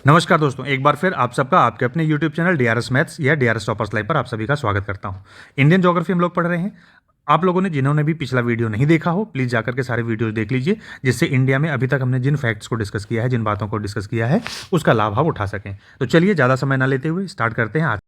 नमस्कार दोस्तों, एक बार फिर आप सबका आपके अपने YouTube चैनल डीआरएस मैथ्स या डीआरएस टॉपर्स लाइव पर आप सभी का स्वागत करता हूं। इंडियन ज्योग्राफी हम लोग पढ़ रहे हैं। आप लोगों ने जिन्होंने भी पिछला वीडियो नहीं देखा हो, प्लीज़ जाकर के सारे वीडियोस देख लीजिए, जिससे इंडिया में अभी तक हमने जिन फैक्ट्स को डिस्कस किया है, जिन बातों को डिस्कस किया है, उसका लाभ आप उठा सकें। तो चलिए ज़्यादा समय ना लेते हुए स्टार्ट करते हैं। आज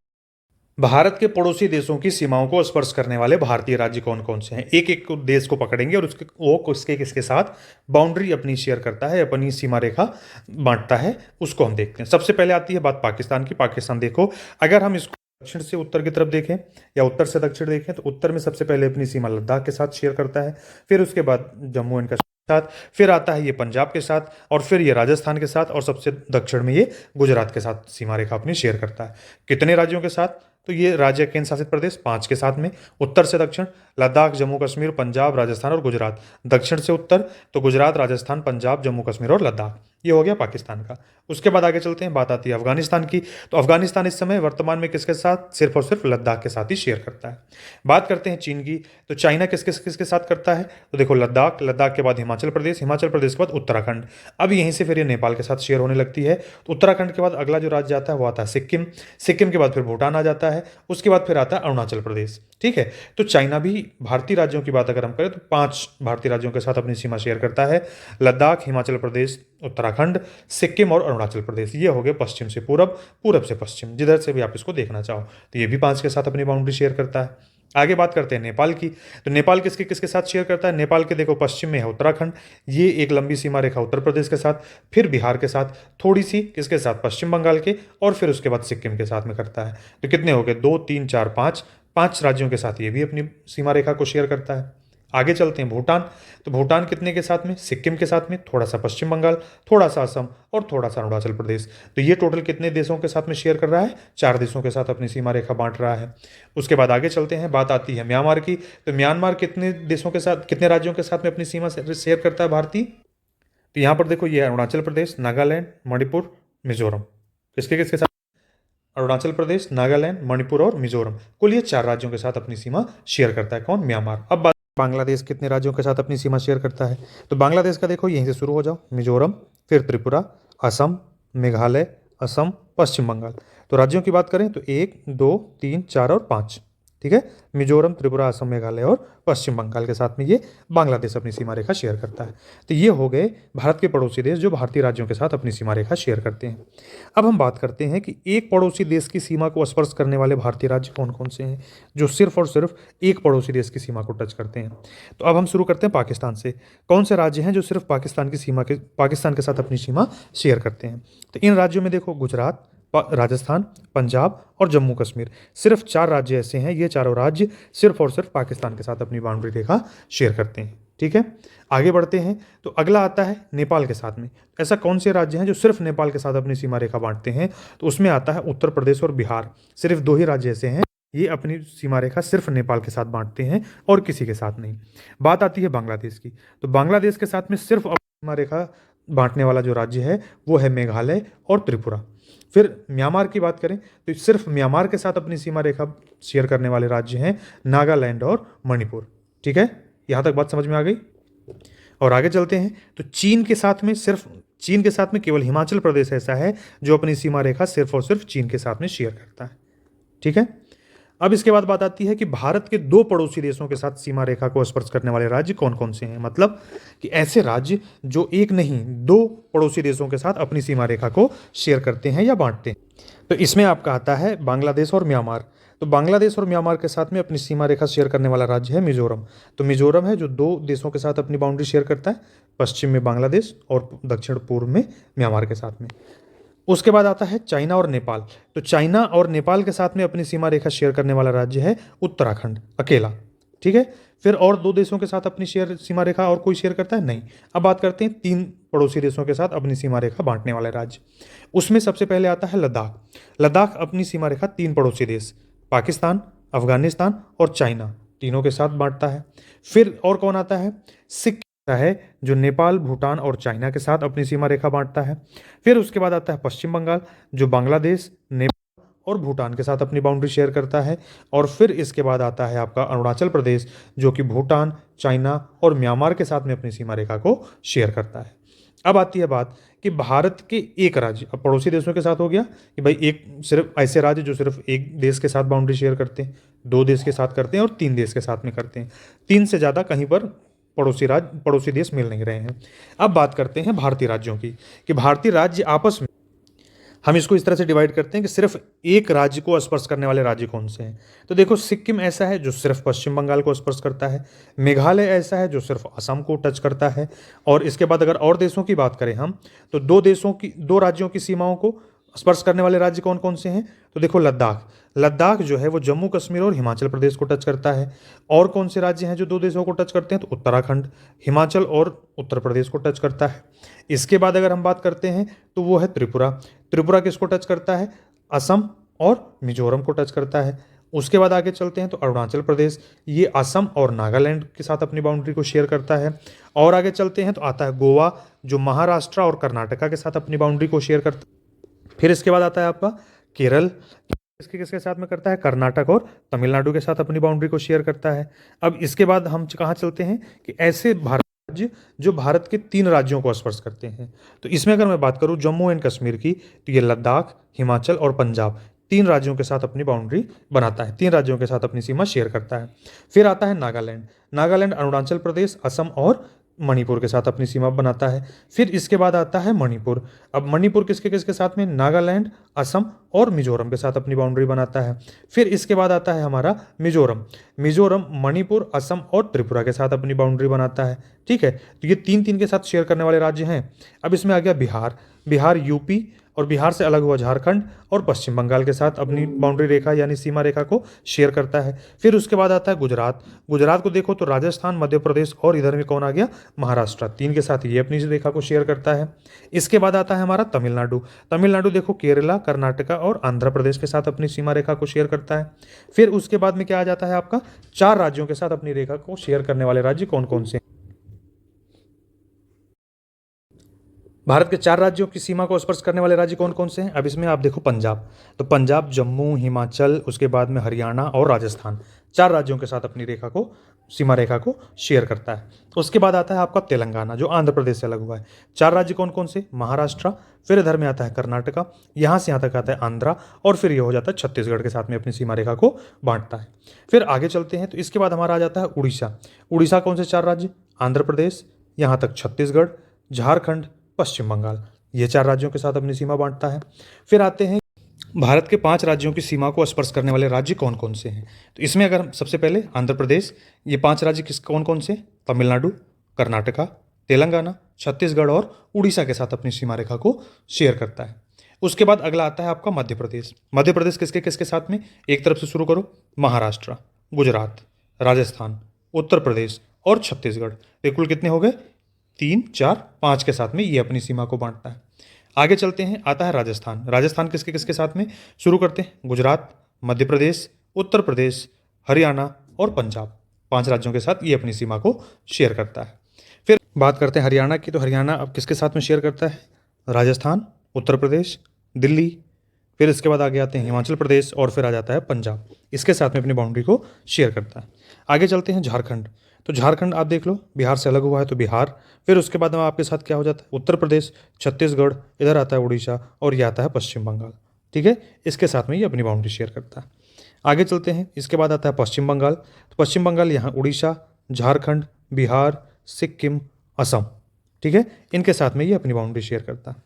भारत के पड़ोसी देशों की सीमाओं को स्पर्श करने वाले भारतीय राज्य कौन कौन से हैं, एक एक देश को पकड़ेंगे और उसके वो किसके किसके साथ बाउंड्री अपनी शेयर करता है, अपनी सीमा रेखा बांटता है, उसको हम देखते हैं। सबसे पहले आती है बात पाकिस्तान की। पाकिस्तान देखो, अगर हम इसको दक्षिण से उत्तर की तरफ देखें या उत्तर से दक्षिण देखें, तो उत्तर में सबसे पहले अपनी सीमा लद्दाख के साथ शेयर करता है, फिर उसके बाद जम्मू एंड कश्मीर साथ, फिर आता है ये पंजाब के साथ, और फिर ये राजस्थान के साथ, और सबसे दक्षिण में ये गुजरात के साथ सीमा रेखा अपनी शेयर करता है। कितने राज्यों के साथ? तो ये राज्य केंद्र शासित प्रदेश 5 के साथ में। उत्तर से दक्षिण लद्दाख, जम्मू कश्मीर, पंजाब, राजस्थान और गुजरात। दक्षिण से उत्तर तो गुजरात, राजस्थान, पंजाब, जम्मू कश्मीर और लद्दाख। ये हो गया पाकिस्तान का। उसके बाद आगे चलते हैं, बात आती है अफगानिस्तान की। तो अफगानिस्तान इस समय वर्तमान में किसके साथ? सिर्फ और सिर्फ लद्दाख के साथ ही शेयर करता है। बात करते हैं चीन की। तो चाइना किसके किसके साथ करता है? तो देखो लद्दाख, लद्दाख के बाद हिमाचल प्रदेश, हिमाचल प्रदेश के बाद उत्तराखंड। अब यहीं से फिर ये नेपाल के साथ शेयर होने लगती है। तो उत्तराखंड के बाद अगला जो राज्य आता है वो आता है सिक्किम। सिक्किम के बाद फिर भूटान आ जाता है। उसके बाद फिर आता है अरुणाचल प्रदेश। ठीक है, तो चाइना भी भारतीय राज्यों की बात अगर हम करें तो 5 भारतीय राज्यों के साथ अपनी सीमा शेयर करता है। लद्दाख, हिमाचल प्रदेश, उत्तराखंड, सिक्किम और अरुणाचल प्रदेश। ये हो गए पश्चिम से पूरब, पूरब से पश्चिम, जिधर से भी आप इसको देखना चाहो। तो ये भी 5 के साथ अपनी बाउंड्री शेयर करता है। आगे बात करते हैं नेपाल की। तो नेपाल किसके किसके साथ शेयर करता है? नेपाल के देखो पश्चिम में है उत्तराखंड, ये एक लंबी सीमा रेखा उत्तर प्रदेश के साथ, फिर बिहार के साथ, थोड़ी सी किसके साथ? पश्चिम बंगाल के, और फिर उसके बाद सिक्किम के साथ में करता है। तो कितने हो गए? 2 3 4 5, 5 राज्यों के साथ ये भी अपनी सीमा रेखा को शेयर करता है। आगे चलते हैं भूटान। तो भूटान कितने के साथ में? सिक्किम के साथ में, थोड़ा सा पश्चिम बंगाल, थोड़ा सा असम और थोड़ा सा अरुणाचल प्रदेश। तो ये टोटल कितने देशों के साथ में शेयर कर रहा है? 4 देशों के साथ अपनी सीमा रेखा बांट रहा है। उसके बाद आगे चलते हैं, बात आती है म्यांमार की। तो म्यांमार कितने देशों के साथ, कितने राज्यों के साथ में अपनी सीमा शेयर करता है भारतीय? तो यहाँ पर देखो, ये अरुणाचल प्रदेश, नागालैंड, मणिपुर, मिजोरम। किसके किसके साथ? अरुणाचल प्रदेश, नागालैंड, मणिपुर और मिजोरम। कुल ये 4 राज्यों के साथ अपनी सीमा शेयर करता है। कौन? म्यांमार। अब बात, बांग्लादेश कितने राज्यों के साथ अपनी सीमा शेयर करता है? तो बांग्लादेश का देखो, यहीं से शुरू हो जाओ, मिजोरम, फिर त्रिपुरा, असम, मेघालय, असम, पश्चिम बंगाल। तो राज्यों की बात करें तो 1 2 3 4 और 5। ठीक है, मिजोरम, त्रिपुरा, असम, मेघालय और पश्चिम बंगाल के साथ में ये बांग्लादेश अपनी सीमा रेखा शेयर करता है। तो ये हो गए भारत के पड़ोसी देश जो भारतीय राज्यों के साथ अपनी सीमा रेखा शेयर करते हैं। अब हम बात करते हैं कि एक पड़ोसी देश की सीमा को स्पर्श करने वाले भारतीय राज्य कौन कौन से हैं, जो सिर्फ और सिर्फ एक पड़ोसी देश की सीमा को टच करते हैं। तो अब हम शुरू करते हैं पाकिस्तान से। कौन से राज्य हैं जो सिर्फ पाकिस्तान की सीमा के पाकिस्तान के साथ अपनी सीमा शेयर करते हैं? तो इन राज्यों में देखो, गुजरात, राजस्थान, पंजाब और जम्मू कश्मीर। सिर्फ 4 राज्य ऐसे हैं, ये चारों राज्य सिर्फ और सिर्फ पाकिस्तान के साथ अपनी बाउंड्री रेखा शेयर करते हैं। ठीक है, आगे बढ़ते हैं। तो अगला आता है नेपाल के साथ में। ऐसा कौन से राज्य हैं जो सिर्फ नेपाल के साथ अपनी सीमा रेखा बांटते हैं? तो उसमें आता है उत्तर प्रदेश और बिहार। सिर्फ 2 ही राज्य ऐसे हैं, ये अपनी सीमा रेखा सिर्फ नेपाल के साथ बांटते हैं और किसी के साथ नहीं। बात आती है बांग्लादेश की। तो बांग्लादेश के साथ में सिर्फ अपनी सीमा रेखा बांटने वाला जो राज्य है वो है मेघालय और त्रिपुरा। फिर म्यांमार की बात करें तो सिर्फ म्यांमार के साथ अपनी सीमा रेखा शेयर करने वाले राज्य हैं नागालैंड और मणिपुर। ठीक है, यहाँ तक बात समझ में आ गई। और आगे चलते हैं, तो चीन के साथ में केवल हिमाचल प्रदेश ऐसा है जो अपनी सीमा रेखा सिर्फ और सिर्फ चीन के साथ में शेयर करता है। ठीक है, अब इसके बाद बात आती है कि भारत के 2 पड़ोसी देशों के साथ सीमा रेखा को स्पर्श करने वाले राज्य कौन कौन से हैं। मतलब कि ऐसे राज्य जो एक नहीं 2 पड़ोसी देशों के साथ अपनी सीमा रेखा को शेयर करते हैं या बांटते हैं। तो इसमें आपका आता है बांग्लादेश और म्यांमार। तो बांग्लादेश और म्यांमार के साथ में अपनी सीमा रेखा शेयर करने वाला राज्य है मिजोरम। तो मिजोरम है जो 2 देशों के साथ अपनी बाउंड्री शेयर करता है, पश्चिम में बांग्लादेश और दक्षिण पूर्व में म्यांमार के साथ में। उसके बाद आता है चाइना और नेपाल। तो चाइना और नेपाल के साथ में अपनी सीमा रेखा शेयर करने वाला राज्य है उत्तराखंड अकेला। ठीक है, फिर और 2 देशों के साथ अपनी सीमा रेखा और कोई शेयर करता है? नहीं। अब बात करते हैं 3 पड़ोसी देशों के साथ अपनी सीमा रेखा बांटने वाले राज्य। उसमें सबसे पहले आता है लद्दाख। लद्दाख अपनी सीमा रेखा 3 पड़ोसी देश पाकिस्तान, अफगानिस्तान और चाइना तीनों के साथ बांटता है। फिर और कौन आता है? सिक्किम है जो नेपाल, भूटान और चाइना के साथ अपनी सीमा रेखा बांटता है। फिर उसके बाद आता है पश्चिम बंगाल जो बांग्लादेश, नेपाल और भूटान के साथ अपनी बाउंड्री शेयर करता है। और फिर इसके बाद आता है आपका अरुणाचल प्रदेश जो कि भूटान, चाइना और म्यांमार के साथ में अपनी सीमा रेखा को शेयर करता है। अब आती है बात कि भारत के एक राज्य, अब पड़ोसी देशों के साथ हो गया कि भाई एक सिर्फ ऐसे राज्य जो सिर्फ एक देश के साथ बाउंड्री शेयर करते हैं, दो देश के साथ करते हैं और तीन देश के साथ में करते हैं। तीन से ज़्यादा कहीं पर पड़ोसी देश मिल नहीं रहे हैं। अब बात करते हैं भारतीय राज्यों की, कि भारतीय राज्य आपस में हम इसको इस तरह से डिवाइड करते हैं कि सिर्फ एक राज्य को स्पर्श करने वाले राज्य कौन से हैं। तो देखो, सिक्किम ऐसा है जो सिर्फ पश्चिम बंगाल को स्पर्श करता है, मेघालय ऐसा है जो सिर्फ असम को टच करता है, और इसके बाद अगर और देशों की बात करें हम, तो दो राज्यों की सीमाओं को स्पर्श करने वाले राज्य कौन कौन से हैं। तो देखो, लद्दाख जो है वो जम्मू कश्मीर और हिमाचल प्रदेश को टच करता है। और कौन से राज्य हैं जो दो देशों को टच करते हैं, तो उत्तराखंड हिमाचल और उत्तर प्रदेश को टच करता है। इसके बाद अगर हम बात करते हैं तो वो है त्रिपुरा किसको टच करता है, असम और मिजोरम को टच करता है। उसके बाद आगे चलते हैं तो अरुणाचल प्रदेश, ये असम और नागालैंड के साथ अपनी बाउंड्री को शेयर करता है। और आगे चलते हैं तो आता है गोवा, जो महाराष्ट्र और कर्नाटका के साथ अपनी बाउंड्री को शेयर करता है। फिर इसके बाद आता है आपका केरल, किसके किसके साथ में करता है, कर्नाटक और तमिलनाडु के साथ अपनी बाउंड्री को शेयर करता है। अब इसके बाद हम कहाँ चलते हैं कि ऐसे राज्य जो भारत के तीन राज्यों को स्पर्श करते हैं। तो इसमें अगर मैं बात करूँ जम्मू एंड कश्मीर की, तो ये लद्दाख, हिमाचल और पंजाब तीन राज्यों के साथ अपनी बाउंड्री बनाता है, तीन राज्यों के साथ अपनी सीमा शेयर करता है। फिर आता है नागालैंड अरुणाचल प्रदेश, असम और मणिपुर के साथ अपनी सीमा बनाता है। फिर इसके बाद आता है मणिपुर। अब मणिपुर किसके किसके साथ में, नागालैंड, असम और मिजोरम के साथ अपनी बाउंड्री बनाता है। फिर इसके बाद आता है हमारा मिजोरम मणिपुर, असम और त्रिपुरा के साथ अपनी बाउंड्री बनाता है। ठीक है, तो ये तीन तीन के साथ शेयर करने वाले राज्य हैं। अब इसमें आ गया बिहार, यूपी और बिहार से अलग हुआ झारखंड और पश्चिम बंगाल के साथ अपनी बाउंड्री रेखा यानी सीमा रेखा को शेयर करता है। फिर उसके बाद आता है गुजरात को देखो तो राजस्थान, मध्य प्रदेश और इधर में कौन आ गया, महाराष्ट्र, तीन के साथ ये अपनी रेखा को शेयर करता है। इसके बाद आता है हमारा तमिलनाडु देखो केरला, कर्नाटका और आंध्र प्रदेश के साथ अपनी सीमा रेखा को शेयर करता है। फिर उसके बाद में क्या आ जाता है आपका, चार राज्यों के साथ अपनी रेखा को शेयर करने वाले राज्य कौन कौन से। भारत के चार राज्यों की सीमा को स्पर्श करने वाले राज्य कौन कौन से हैं। अब इसमें आप देखो पंजाब, जम्मू, हिमाचल, उसके बाद में हरियाणा और राजस्थान, चार राज्यों के साथ अपनी सीमा रेखा को शेयर करता है। उसके बाद आता है आपका तेलंगाना, जो आंध्र प्रदेश से अलग हुआ है। चार राज्य कौन कौन से, महाराष्ट्र, फिर इधर में आता है कर्नाटका, यहाँ से यहाँ तक आता है आंध्रा, और फिर ये हो जाता है छत्तीसगढ़ के साथ में अपनी सीमा रेखा को बांटता है। फिर आगे चलते हैं तो इसके बाद हमारा आ जाता है उड़ीसा कौन से चार राज्य, आंध्र प्रदेश, यहाँ तक छत्तीसगढ़, झारखंड, पश्चिम बंगाल, ये चार राज्यों के साथ अपनी सीमा बांटता है। फिर आते हैं भारत के 5 राज्यों की सीमा को स्पर्श करने वाले राज्य कौन कौन से हैं। तो इसमें अगर सबसे पहले आंध्र प्रदेश, ये 5 राज्य कौन कौन से, तमिलनाडु, कर्नाटका, तेलंगाना, छत्तीसगढ़ और उड़ीसा के साथ अपनी सीमा रेखा को शेयर करता है। उसके बाद अगला आता है आपका मध्य प्रदेश किसके किसके साथ में, एक तरफ से शुरू करो, महाराष्ट्र, गुजरात, राजस्थान, उत्तर प्रदेश और छत्तीसगढ़, ये कुल कितने हो गए, 3, 4, 5 के साथ में ये अपनी सीमा को बांटता है। आगे चलते हैं, आता है राजस्थान किसके किसके साथ में, शुरू करते हैं, गुजरात, मध्य प्रदेश, उत्तर प्रदेश, हरियाणा और पंजाब, 5 राज्यों के साथ ये अपनी सीमा को शेयर करता है। फिर बात करते हैं हरियाणा की, तो हरियाणा अब किसके साथ में शेयर करता है, राजस्थान, उत्तर प्रदेश, दिल्ली, फिर इसके बाद आगे आते हैं हिमाचल प्रदेश और फिर आ जाता है पंजाब, इसके साथ में अपनी बाउंड्री को शेयर करता है। आगे चलते हैं झारखंड, तो झारखंड आप देख लो, बिहार से अलग हुआ है तो बिहार, फिर उसके बाद में आपके साथ क्या हो जाता है, उत्तर प्रदेश, छत्तीसगढ़, इधर आता है उड़ीसा और ये आता है पश्चिम बंगाल। ठीक है, इसके साथ में ये अपनी बाउंड्री शेयर करता है। आगे चलते हैं, इसके बाद आता है पश्चिम बंगाल, तो पश्चिम बंगाल यहाँ उड़ीसा, झारखंड, बिहार, सिक्किम, असम, ठीक है, इनके साथ में ये अपनी बाउंड्री शेयर करता है।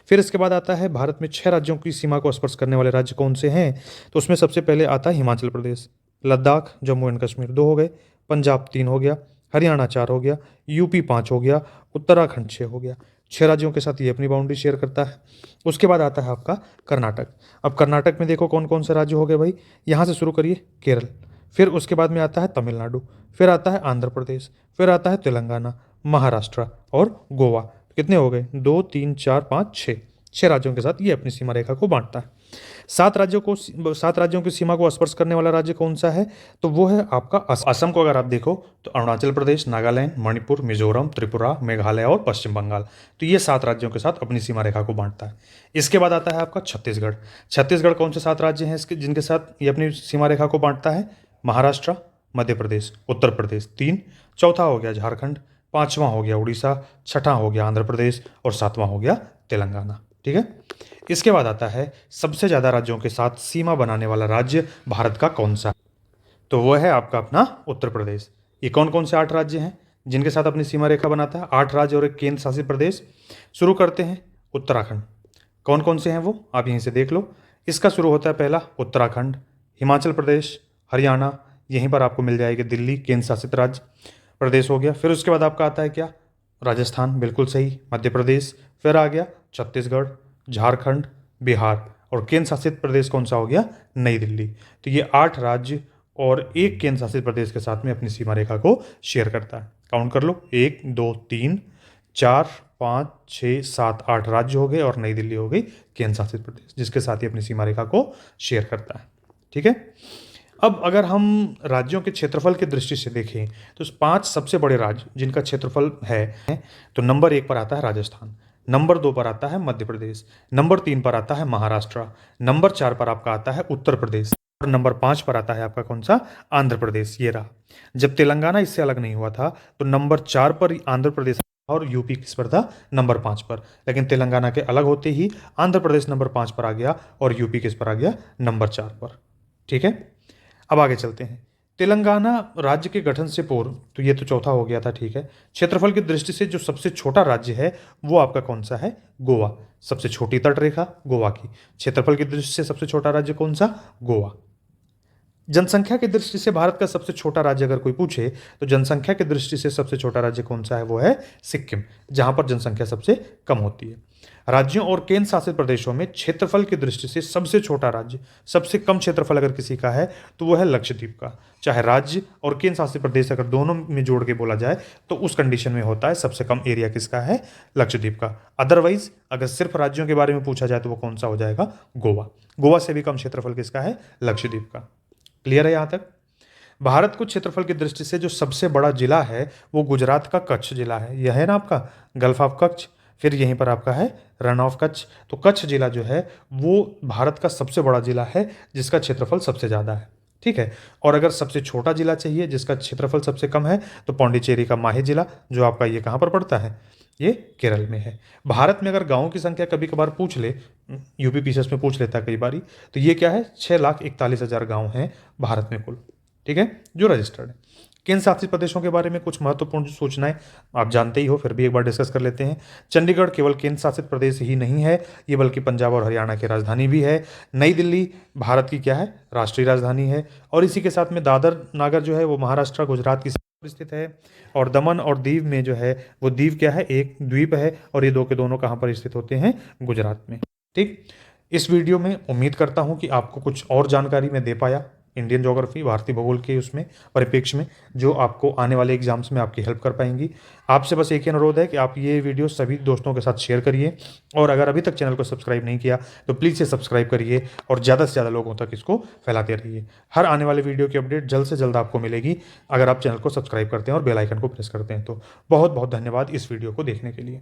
फिर इसके बाद आता है भारत में 6 राज्यों की सीमा को स्पर्श करने वाले राज्य कौन से हैं, तो उसमें सबसे पहले आता है हिमाचल प्रदेश, लद्दाख, जम्मू एंड कश्मीर 2 हो गए, पंजाब 3 हो गया, हरियाणा 4 हो गया, यूपी 5 हो गया, उत्तराखंड 6 हो गया, 6 राज्यों के साथ ये अपनी बाउंड्री शेयर करता है। उसके बाद आता है आपका कर्नाटक। अब कर्नाटक में देखो कौन कौन से राज्य हो गए भाई, यहाँ से शुरू करिए, केरल, फिर उसके बाद में आता है तमिलनाडु, फिर आता है आंध्र प्रदेश, फिर आता है तेलंगाना, महाराष्ट्र और गोवा, कितने हो गए, 2, 3, 4, 5, 6 राज्यों के साथ ये अपनी सीमा रेखा को बांटता है। 7 राज्यों की सीमा को स्पर्श करने वाला राज्य कौन सा है, तो वो है आपका असम को अगर आप देखो तो अरुणाचल प्रदेश, नागालैंड, मणिपुर, मिजोरम, त्रिपुरा, मेघालय और पश्चिम बंगाल, तो ये 7 राज्यों के साथ अपनी सीमा रेखा को बांटता है। इसके बाद आता है आपका छत्तीसगढ़ कौन से 7 राज्य हैं इसके जिनके साथ ये अपनी सीमा रेखा को बांटता है, महाराष्ट्र, मध्य प्रदेश, उत्तर प्रदेश 3, चौथा हो गया झारखंड, 5वां हो गया उड़ीसा, 6ठा हो गया आंध्र प्रदेश और 7वां हो गया तेलंगाना। ठीक है, इसके बाद आता है सबसे ज़्यादा राज्यों के साथ सीमा बनाने वाला राज्य भारत का कौन सा है? तो वो है आपका अपना उत्तर प्रदेश। ये कौन कौन से 8 राज्य हैं जिनके साथ अपनी सीमा रेखा बनाता है? 8 राज्य और एक केंद्र शासित प्रदेश। शुरू करते हैं उत्तराखंड। कौन कौन से हैं वो आप यहीं से देख लो। इसका शुरू होता है पहला उत्तराखंड, हिमाचल प्रदेश, हरियाणा, यहीं पर आपको मिल जाएगी दिल्ली, केंद्र शासित राज्य प्रदेश हो गया। फिर उसके बाद आपका आता है क्या? राजस्थान, बिल्कुल सही। मध्य प्रदेश, फिर आ गया छत्तीसगढ़, झारखंड, बिहार, और केंद्र शासित प्रदेश कौन सा हो गया? नई दिल्ली। तो ये 8 राज्य और एक केंद्र शासित प्रदेश के साथ में अपनी सीमा रेखा को शेयर करता है। काउंट कर लो, 1 2 3 4 5 6 7 8 राज्य हो गए और नई दिल्ली हो गई केंद्र शासित प्रदेश, जिसके साथ ही अपनी सीमा रेखा को शेयर करता है। ठीक है, अब अगर हम राज्यों के क्षेत्रफल की दृष्टि से देखें तो 5 सबसे बड़े राज्य जिनका क्षेत्रफल है, तो नंबर 1 पर आता है राजस्थान, नंबर 2 पर आता है मध्य प्रदेश, नंबर 3 पर आता है महाराष्ट्र, नंबर 4 पर आपका आता है उत्तर प्रदेश, और नंबर 5 पर आता है आपका कौन सा? आंध्र प्रदेश। ये रहा। जब तेलंगाना इससे अलग नहीं हुआ था तो नंबर 4 पर आंध्र प्रदेश और यूपी किस पर था? नंबर 5 पर। लेकिन तेलंगाना के अलग होते ही आंध्र प्रदेश नंबर 5 पर आ गया और यूपी किस पर आ गया? नंबर 4 पर। ठीक है, अब आगे चलते हैं। तेलंगाना राज्य के गठन से पूर्व, तो ये तो चौथा हो गया था। ठीक है, क्षेत्रफल की दृष्टि से जो सबसे छोटा राज्य है वो आपका कौन सा है? गोवा। सबसे छोटी तटरेखा गोवा की। क्षेत्रफल की दृष्टि से सबसे छोटा राज्य कौन सा? गोवा। जनसंख्या की दृष्टि से भारत का सबसे छोटा राज्य अगर कोई पूछे तो जनसंख्या की दृष्टि से सबसे छोटा राज्य कौन सा है? वो है सिक्किम, जहां पर जनसंख्या सबसे कम होती है। राज्यों और केंद्र शासित प्रदेशों में क्षेत्रफल की दृष्टि से सबसे छोटा राज्य, सबसे कम क्षेत्रफल अगर किसी का है तो वो है लक्षद्वीप का। चाहे राज्य और केंद्र शासित प्रदेश अगर दोनों में जोड़ के बोला जाए तो उस कंडीशन में होता है सबसे कम एरिया किसका है? लक्षद्वीप का। अदरवाइज अगर सिर्फ राज्यों के बारे में पूछा जाए तो वो कौन सा हो जाएगा? गोवा। गोवा से भी कम क्षेत्रफल किसका है? लक्षद्वीप का। क्लियर है यहाँ तक? भारत को क्षेत्रफल की दृष्टि से जो सबसे बड़ा जिला है वो गुजरात का कच्छ जिला है। यह है ना आपका गल्फ ऑफ कच्छ, फिर यहीं पर आपका है रन ऑफ कच्छ। तो कच्छ जिला जो है वो भारत का सबसे बड़ा जिला है जिसका क्षेत्रफल सबसे ज़्यादा है। ठीक है, और अगर सबसे छोटा जिला चाहिए जिसका क्षेत्रफल सबसे कम है तो पौंडीचेरी का माहे जिला, जो आपका ये कहाँ पर पड़ता है? ये केरल में है। भारत में अगर गाँवों की संख्या कभी कभार पूछ ले, यूपी पीसीएस में पूछ लेता है कई बारी, तो ये क्या है? 6,41,000 गाँव हैं भारत में कुल। ठीक है, जो रजिस्टर्ड है। केंद्र शासित प्रदेशों के बारे में कुछ महत्वपूर्ण सूचनाएं आप जानते ही हो, फिर भी एक बार डिस्कस कर लेते हैं। चंडीगढ़ केवल केंद्र शासित प्रदेश ही नहीं है, ये बल्कि पंजाब और हरियाणा की राजधानी भी है। नई दिल्ली भारत की क्या है? राष्ट्रीय राजधानी है। और इसी के साथ में दादर नागर जो है वो महाराष्ट्र गुजरात की स्थित है। और दमन और दीव में जो है वो दीव क्या है? एक द्वीप है, और ये दो के दोनों कहाँ पर स्थित होते हैं? गुजरात में। ठीक, इस वीडियो में उम्मीद करता हूँ कि आपको कुछ और जानकारी मैं दे पाया इंडियन ज्योग्राफी, भारतीय भूगोल के उसमें परिप्रेक्ष्य में, जो आपको आने वाले एग्जाम्स में आपकी हेल्प कर पाएंगी। आपसे बस एक ही अनुरोध है कि आप ये वीडियो सभी दोस्तों के साथ शेयर करिए, और अगर अभी तक चैनल को सब्सक्राइब नहीं किया तो प्लीज़ से सब्सक्राइब करिए और ज़्यादा से ज़्यादा लोगों तक इसको फैलाते रहिए। हर आने वाले वीडियो की अपडेट जल्द से जल्द आपको मिलेगी अगर आप चैनल को सब्सक्राइब करते हैं और बेल आइकन को प्रेस करते हैं। तो बहुत बहुत धन्यवाद इस वीडियो को देखने के लिए।